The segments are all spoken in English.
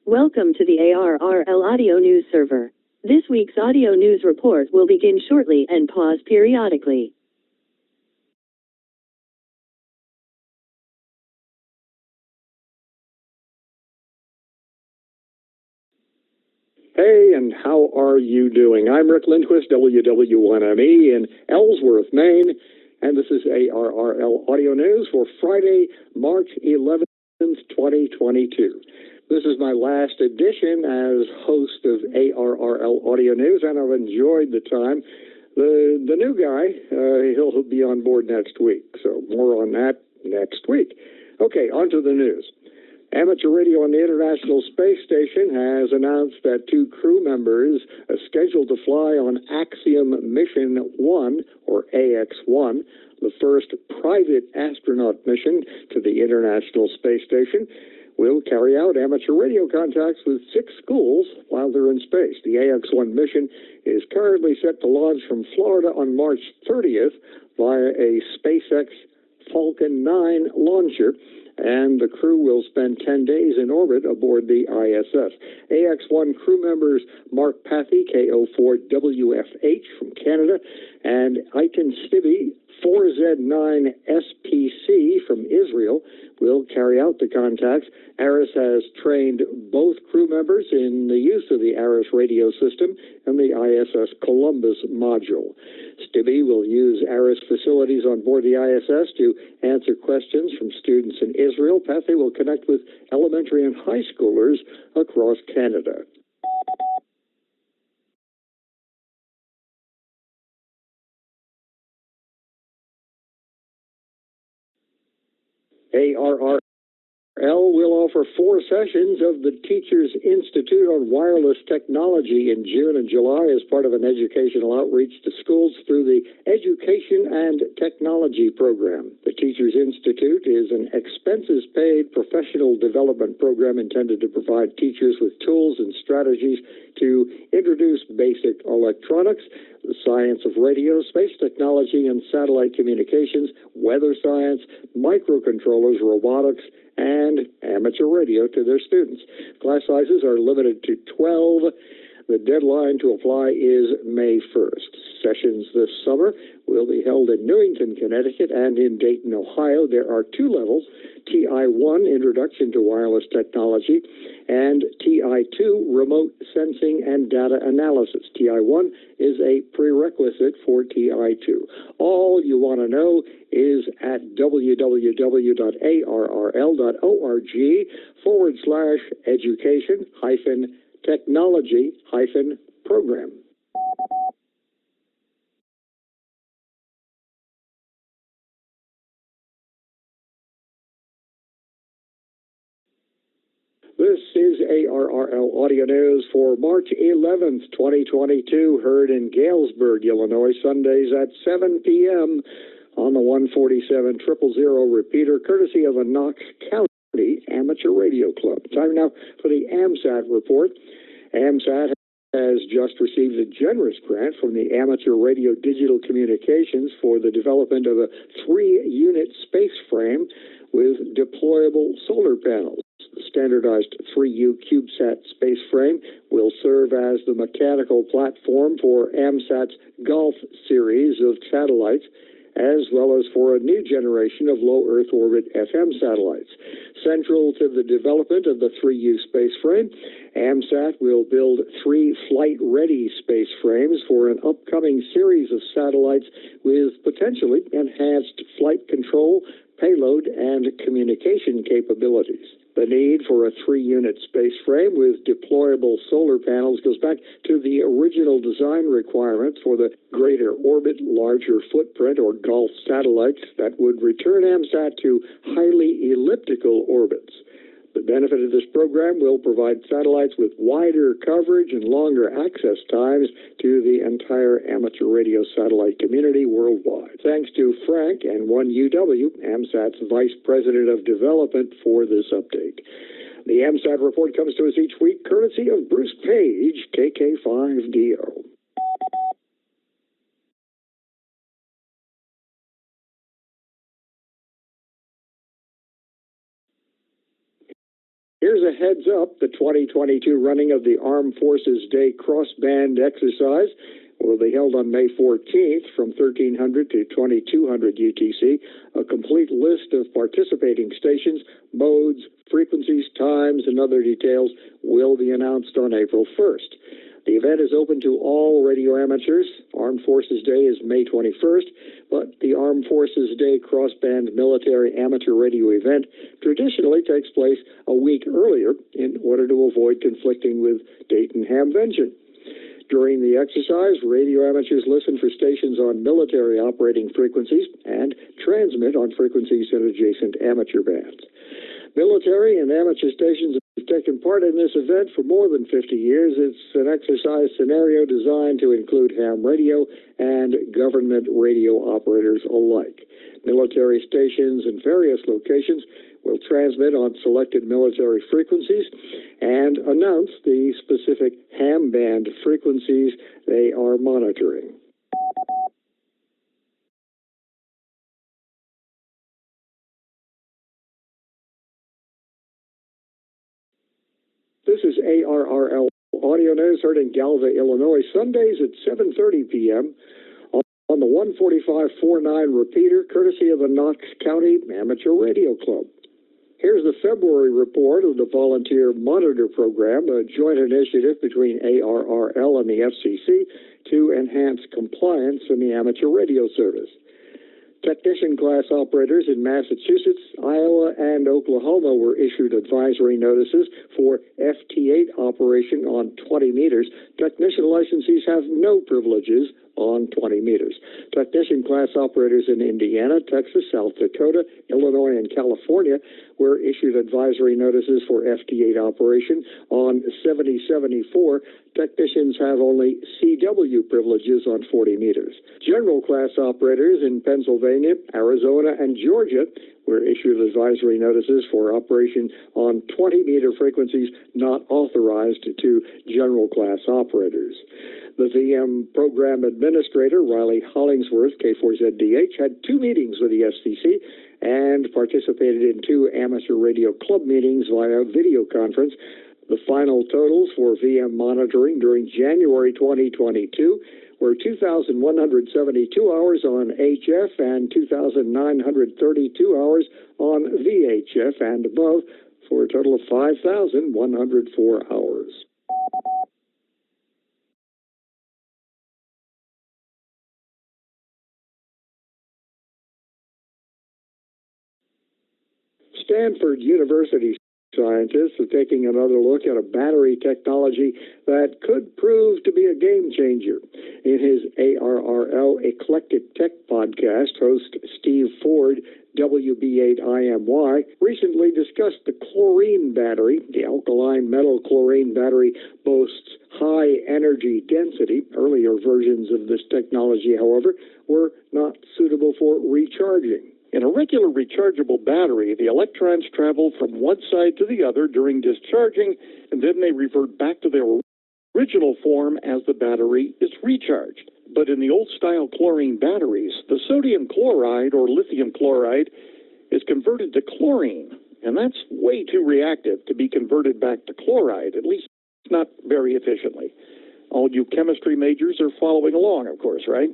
Welcome to the ARRL Audio News Server. This week's audio news report will begin shortly and pause periodically. Hey, and how are you doing? I'm Rick Lindquist, WW1ME in Ellsworth, Maine, and this is ARRL Audio News for Friday, March 11th, 2022. This is my last edition as host of ARRL Audio News, and I've enjoyed the time. The new guy, he'll be on board next week, so more on that next week. Okay, on to the news. Amateur radio on the International Space Station has announced that 2 crew members are scheduled to fly on Axiom Mission 1, or AX-1, the first private astronaut mission to the International Space Station, will carry out amateur radio contacts with 6 schools while they're in space. The AX-1 mission is currently set to launch from Florida on March 30th via a SpaceX Falcon 9 launcher, and the crew will spend 10 days in orbit aboard the ISS. AX-1 crew members Mark Pathy, KO4WFH from Canada, and Aiken Stibbe, 4Z9SPC from Israel, will carry out the contacts. ARRS has trained both crew members in the use of the ARRS radio system and the ISS Columbus module. Stibbe will use ARRS facilities on board the ISS to answer questions from students in Israel. Pathy will connect with elementary and high schoolers across Canada. ARRL will offer 4 sessions of the Teachers Institute on Wireless Technology in June and July as part of an educational outreach to schools through the Education and Technology program. The Teachers Institute is an expenses-paid professional development program intended to provide teachers with tools and strategies to introduce basic electronics, the science of radio, space technology, and satellite communications, weather science, microcontrollers, robotics, and amateur radio to their students. Class sizes are limited to 12. The deadline to apply is May 1st. Sessions this summer will be held in Newington, Connecticut, and in Dayton, Ohio. There are 2 levels, TI-1, Introduction to Wireless Technology, and TI-2, Remote Sensing and Data Analysis. TI-1 is a prerequisite for TI-2. All you want to know is at www.arrl.org/education-technology-program. This is ARRL Audio News for March 11th, 2022, heard in Galesburg, Illinois, Sundays at 7 p.m. on the 147-000 repeater, courtesy of the Knox County Amateur Radio Club. Time now for the AMSAT report. AMSAT has just received a generous grant from the Amateur Radio Digital Communications for the development of a 3-unit space frame with deployable solar panels. The standardized 3U CubeSat space frame will serve as the mechanical platform for AMSAT's Golf series of satellites, as well as for a new generation of low Earth orbit FM satellites. Central to the development of the 3U space frame, AMSAT will build 3 flight-ready space frames for an upcoming series of satellites with potentially enhanced flight control, payload, and communication capabilities. The need for a 3-unit space frame with deployable solar panels goes back to the original design requirements for the greater orbit, larger footprint, or Golf satellites that would return AMSAT to highly elliptical orbits. The benefit of this program will provide satellites with wider coverage and longer access times to the entire amateur radio satellite community worldwide. Thanks to Frank and 1UW, AMSAT's Vice President of Development, for this update. The AMSAT report comes to us each week courtesy of Bruce Page, KK5DO. Here's a heads up. The 2022 running of the Armed Forces Day cross-band exercise will be held on May 14th from 1300 to 2200 UTC. A complete list of participating stations, modes, frequencies, times, and other details will be announced on April 1st. The event is open to all radio amateurs. Armed Forces Day is May 21st, but the Armed Forces Day cross-band military amateur radio event traditionally takes place a week earlier in order to avoid conflicting with Dayton Hamvention. During the exercise, radio amateurs listen for stations on military operating frequencies and transmit on frequencies in adjacent amateur bands. Military and amateur stations have taken part in this event for more than 50 years. It's an exercise scenario designed to include ham radio and government radio operators alike. Military stations in various locations will transmit on selected military frequencies and announce the specific ham band frequencies they are monitoring. This is ARRL Audio News, heard in Galva, Illinois, Sundays at 7:30 p.m. on the 145.49 repeater, courtesy of the Knox County Amateur Radio Club. Here's the February report of the Volunteer Monitor Program, a joint initiative between ARRL and the FCC to enhance compliance in the amateur radio service. Technician class operators in Massachusetts, Iowa, and Oklahoma were issued advisory notices for FT8 operation on 20 meters. Technician licensees have no privileges on 20 meters. Technician class operators in Indiana, Texas, South Dakota, Illinois, and California were issued advisory notices for FT8 operation on 7074. Technicians have only CW privileges on 40 meters. General class operators in Pennsylvania, Arizona, and Georgia were issued advisory notices for operation on 20-meter frequencies not authorized to general class operators. The VM program administrator, Riley Hollingsworth, K4ZDH, had 2 meetings with the FCC and participated in 2 amateur radio club meetings via video conference. The final totals for VM monitoring during January 2022 were 2,172 hours on HF and 2,932 hours on VHF and above, for a total of 5,104 hours. Stanford University scientists are taking another look at a battery technology that could prove to be a game changer. In his ARRL Eclectic Tech podcast, host Steve Ford, WB8IMY, recently discussed the chlorine battery. The alkaline metal chlorine battery boasts high energy density. Earlier versions of this technology, however, were not suitable for recharging. In a regular rechargeable battery, the electrons travel from one side to the other during discharging, and then they revert back to their original form as the battery is recharged. But in the old-style chlorine batteries, the sodium chloride or lithium chloride is converted to chlorine, and that's way too reactive to be converted back to chloride, at least not very efficiently. All you chemistry majors are following along, of course, right?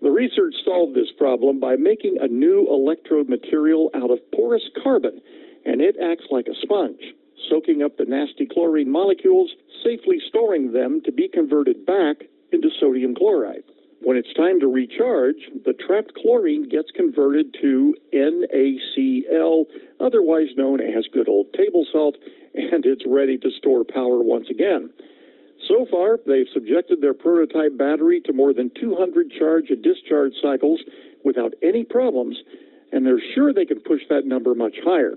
The research solved this problem by making a new electrode material out of porous carbon, and it acts like a sponge, soaking up the nasty chlorine molecules, safely storing them to be converted back into sodium chloride. When it's time to recharge, the trapped chlorine gets converted to NaCl, otherwise known as good old table salt, and it's ready to store power once again. So far, they've subjected their prototype battery to more than 200 charge and discharge cycles without any problems, and they're sure they can push that number much higher.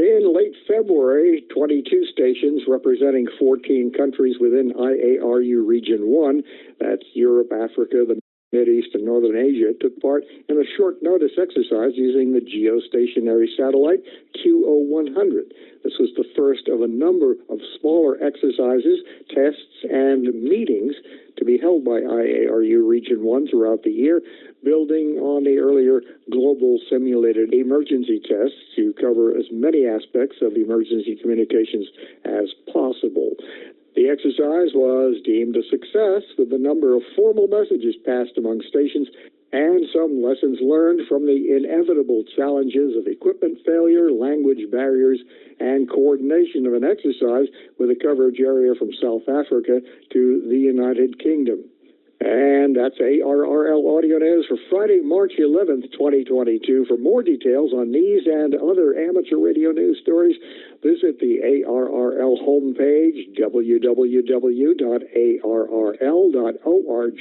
In late February, 22 stations representing 14 countries within IARU Region 1, that's Europe, Africa, the Mideast, and Northern Asia, took part in a short notice exercise using the geostationary satellite QO100. This was the first of a number of smaller exercises, tests, and meetings to be held held by IARU Region 1 throughout the year, building on the earlier global simulated emergency tests to cover as many aspects of emergency communications as possible. The exercise was deemed a success, with a number of formal messages passed among stations and some lessons learned from the inevitable challenges of equipment failure, language barriers, and coordination of an exercise with a coverage area from South Africa to the United Kingdom. And that's ARRL Audio News for Friday, March 11th, 2022. For more details on these and other amateur radio news stories, visit the ARRL homepage, www.arrl.org,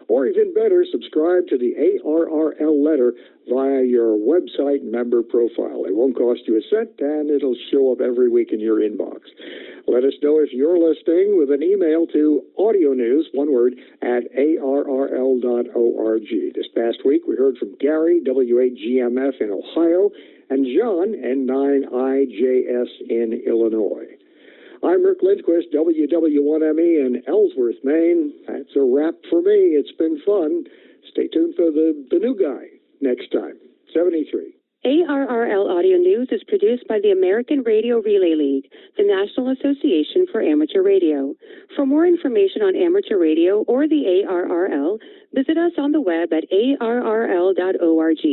or even better, subscribe to the ARRL letter via your website member profile. It won't cost you a cent, and it'll show up every week in your inbox. Let us know if you're listening with an email to audionews, one word, at arrl.org. This past week, we heard from Gary, W8GMF in Ohio, and John, N9IJS in Illinois. I'm Rick Lindquist, WW1ME in Ellsworth, Maine. That's a wrap for me. It's been fun. Stay tuned for the new guy next time. 73. ARRL Audio News is produced by the American Radio Relay League, the National Association for Amateur Radio. For more information on amateur radio or the ARRL, visit us on the web at arrl.org.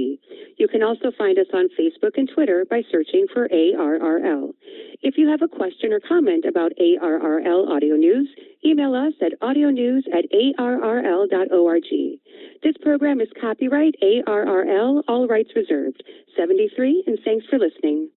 You can also find us on Facebook and Twitter by searching for ARRL. If you have a question or comment about ARRL Audio News, email us at audionews@arrl.org. This program is copyright ARRL, all rights reserved. 73, and thanks for listening.